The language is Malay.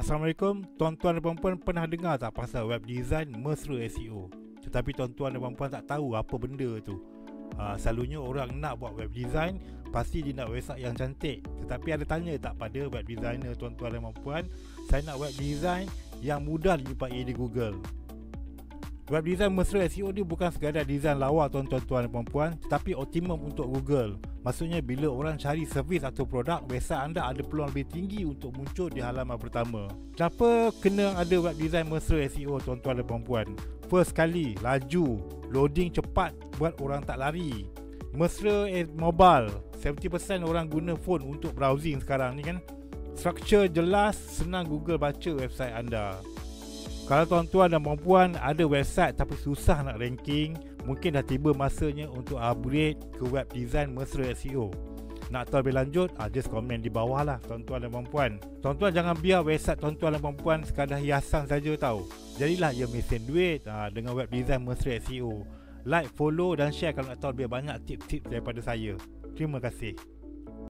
Assalamualaikum, tuan-tuan dan puan-puan pernah dengar tak pasal web design mesra SEO? Tetapi tuan-tuan dan puan-puan tak tahu apa benda tu. Selalunya orang nak buat web design, pasti dia nak website yang cantik. Tetapi ada tanya tak pada web designer tuan-tuan dan puan-puan, saya nak web design yang mudah dijumpai di Google. Web design mesra SEO ni bukan sekadar design lawa tuan-tuan dan puan-puan, tetapi optimum untuk Google. Maksudnya bila orang cari servis atau produk, website anda ada peluang lebih tinggi untuk muncul di halaman pertama. Kenapa kena ada web design mesra SEO tuan-tuan dan puan-puan? First sekali, laju, loading cepat buat orang tak lari. Mesra mobile, 70% orang guna phone untuk browsing sekarang ni kan. Structure jelas, senang Google baca website anda. Kalau tuan-tuan dan puan-puan ada website tapi susah nak ranking, mungkin dah tiba masanya untuk upgrade ke web design mesra SEO. Nak tahu lebih lanjut, just komen di bawah lah tuan-tuan dan puan-puan. Tuan-tuan jangan biar website tuan-tuan dan puan-puan sekadar hiasan saja tahu. Jadilah ia mesin duit dengan web design mesra SEO. Like, follow dan share kalau nak tahu lebih banyak tips-tips daripada saya. Terima kasih.